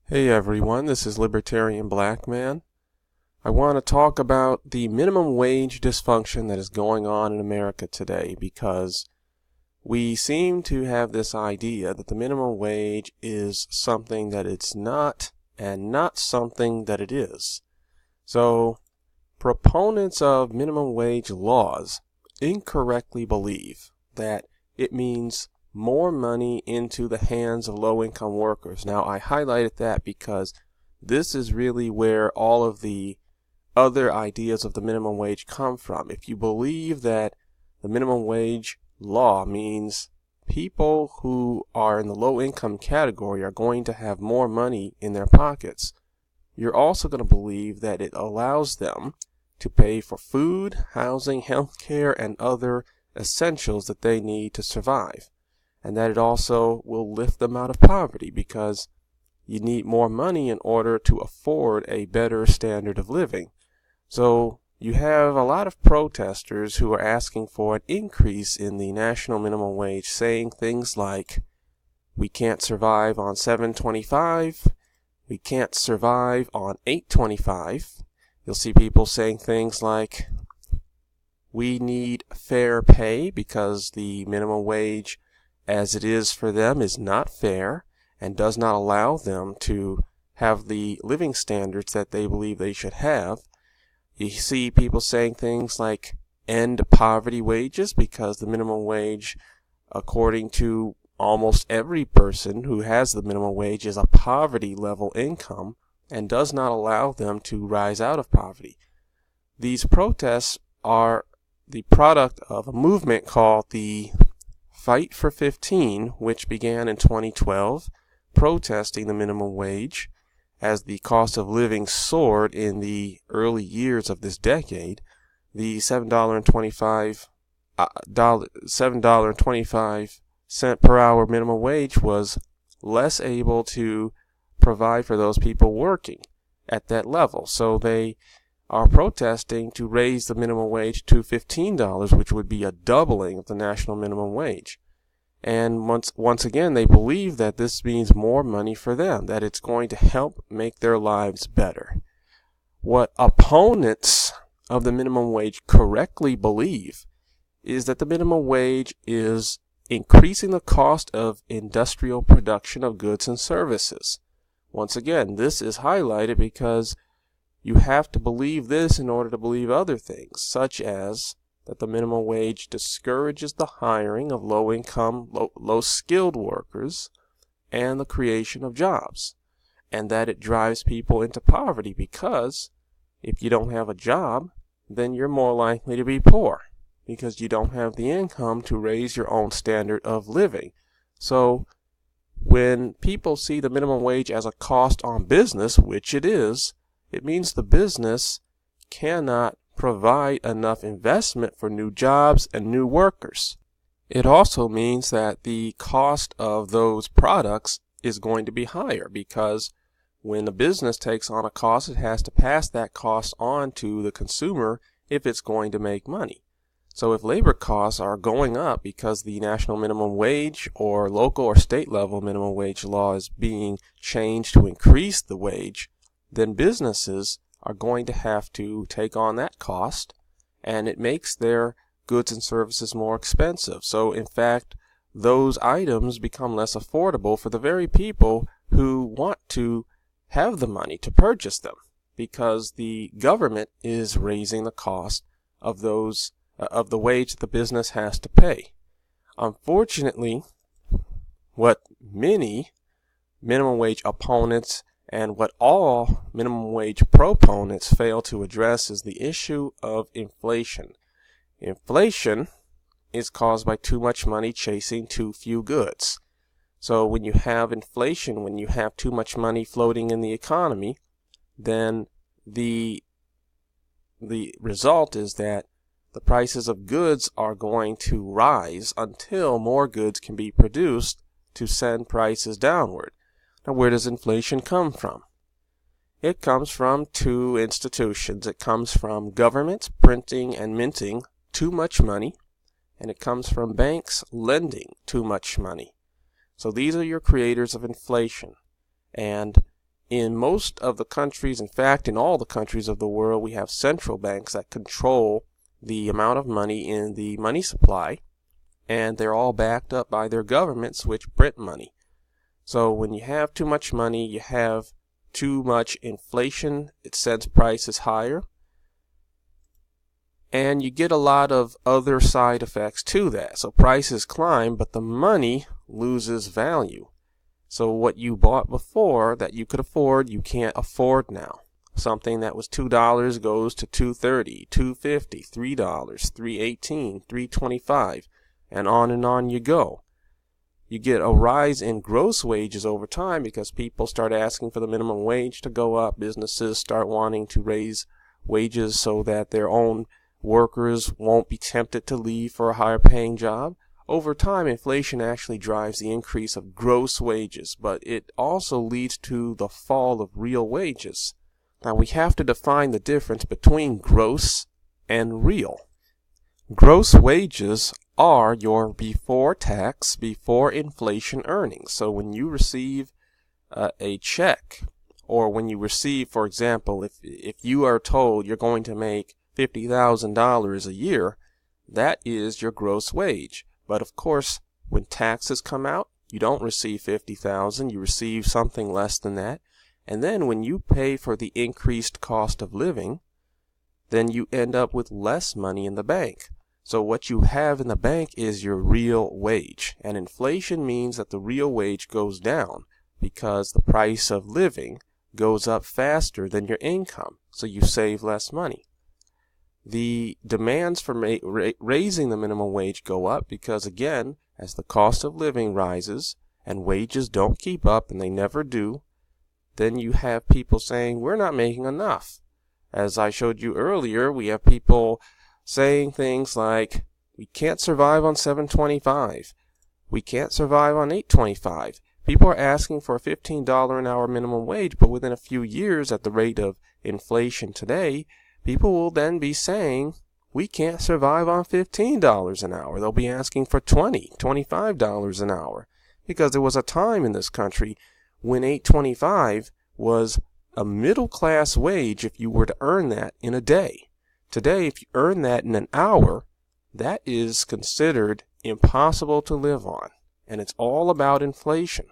Hey everyone, this is Libertarian Black Man. I want to talk about the minimum wage dysfunction that is going on in America today because we seem to have this idea that the minimum wage is something that it's not and not something that it is. So, proponents of minimum wage laws incorrectly believe that it means more money into the hands of low-income workers. Now, I highlighted that because this is really where all of the other ideas of the minimum wage come from. If you believe that the minimum wage law means people who are in the low-income category are going to have more money in their pockets, you're also going to believe that it allows them to pay for food, housing, health care, and other essentials that they need to survive. And that it also will lift them out of poverty because you need more money in order to afford a better standard of living. So you have a lot of protesters who are asking for an increase in the national minimum wage, saying things like, we can't survive on $7.25, we can't survive on $8.25. You'll see people saying things like, we need fair pay because the minimum wage as it is for them is not fair and does not allow them to have the living standards that they believe they should have. You see people saying things like end poverty wages because the minimum wage, according to almost every person who has the minimum wage, is a poverty level income and does not allow them to rise out of poverty. These protests are the product of a movement called the Fight for 15, which began in 2012, protesting the minimum wage as the cost of living soared in the early years of this decade. The $7.25 per hour minimum wage was less able to provide for those people working at that level. So they are protesting to raise the minimum wage to $15, which would be a doubling of the national minimum wage. And once again, they believe that this means more money for them, that it's going to help make their lives better. What opponents of the minimum wage correctly believe is that the minimum wage is increasing the cost of industrial production of goods and services. Once again, this is highlighted because you have to believe this in order to believe other things, such as that the minimum wage discourages the hiring of low-income, low-skilled workers and the creation of jobs, and that it drives people into poverty because if you don't have a job, then you're more likely to be poor because you don't have the income to raise your own standard of living. So when people see the minimum wage as a cost on business, which it is, it means the business cannot provide enough investment for new jobs and new workers. It also means that the cost of those products is going to be higher because when a business takes on a cost, it has to pass that cost on to the consumer if it's going to make money. So if labor costs are going up because the national minimum wage or local or state level minimum wage law is being changed to increase the wage, then businesses are going to have to take on that cost, and it makes their goods and services more expensive. So in fact, those items become less affordable for the very people who want to have the money to purchase them because the government is raising the cost of those of the wage the business has to pay. Unfortunately, what many minimum wage opponents and what all minimum wage proponents fail to address is the issue of inflation. Inflation is caused by too much money chasing too few goods. So when you have inflation, when you have too much money floating in the economy, then the result is that the prices of goods are going to rise until more goods can be produced to send prices downward. Now, where does inflation come from? It comes from two institutions. It comes from governments printing and minting too much money, and it comes from banks lending too much money. So these are your creators of inflation. And In most of the countries, in fact, in all the countries of the world, we have central banks that control the amount of money in the money supply, and they're all backed up by their governments, which print money. So when you have too much money, you have too much inflation. It sends prices higher. And you get a lot of other side effects to that. So prices climb, but the money loses value. So what you bought before that you could afford, you can't afford now. Something that was $2 goes to $2.30, $2.50, $3, $3.18, $3.25, and on you go. You get a rise in gross wages over time because people start asking for the minimum wage to go up. Businesses start wanting to raise wages so that their own workers won't be tempted to leave for a higher paying job. Over time, inflation actually drives the increase of gross wages, but it also leads to the fall of real wages. Now we have to define the difference between gross and real. Gross wages are your before tax, before inflation earnings. So when you receive a check, or when you receive, for example, if you are told you're going to make $50,000 a year, that is your gross wage. But of course, when taxes come out, you don't receive $50,000, you receive something less than that. And then when you pay for the increased cost of living, then you end up with less money in the bank. So what you have in the bank is your real wage. And inflation means that the real wage goes down because the price of living goes up faster than your income. So you save less money. The demands for raising the minimum wage go up because, again, as the cost of living rises and wages don't keep up, and they never do, then you have people saying, we're not making enough. As I showed you earlier, we have people saying things like, we can't survive on $7.25. We can't survive on $8.25. People are asking for a $15 an hour minimum wage, but within a few years, at the rate of inflation today, people will then be saying, we can't survive on $15 an hour. They'll be asking for $20, $25 an hour. Because there was a time in this country when $8.25 was a middle-class wage if you were to earn that in a day. Today, if you earn that in an hour, that is considered impossible to live on. And it's all about inflation.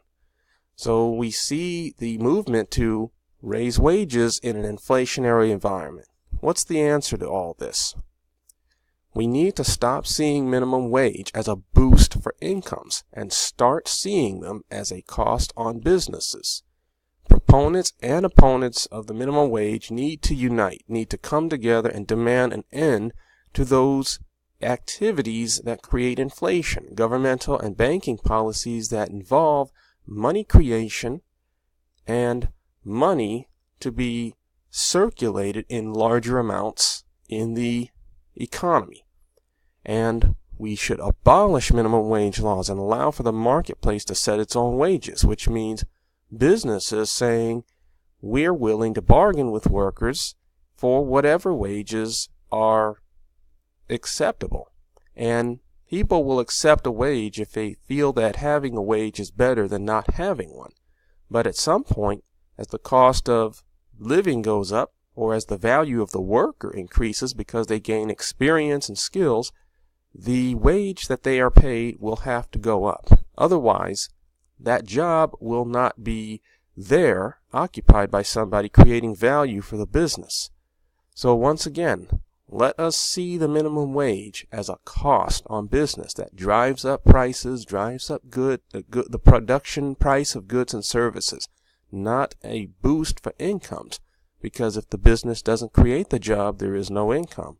So we see the movement to raise wages in an inflationary environment. What's the answer to all this? We need to stop seeing minimum wage as a boost for incomes and start seeing them as a cost on businesses. Proponents and opponents of the minimum wage need to unite, need to come together and demand an end to those activities that create inflation, governmental and banking policies that involve money creation and money to be circulated in larger amounts in the economy. And we should abolish minimum wage laws and allow for the marketplace to set its own wages, which means businesses saying we're willing to bargain with workers for whatever wages are acceptable. And people will accept a wage if they feel that having a wage is better than not having one. But at some point, as the cost of living goes up, or as the value of the worker increases because they gain experience and skills, the wage that they are paid will have to go up. Otherwise, that job will not be there, occupied by somebody creating value for the business. So once again, let us see the minimum wage as a cost on business that drives up prices, drives up the production price of goods and services, not a boost for incomes. Because if the business doesn't create the job, there is no income.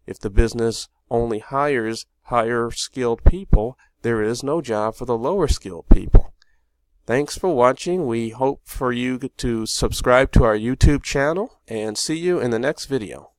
If the business only hires higher skilled people, there is no job for the lower skilled people. Thanks for watching. We hope for you to subscribe to our YouTube channel and see you in the next video.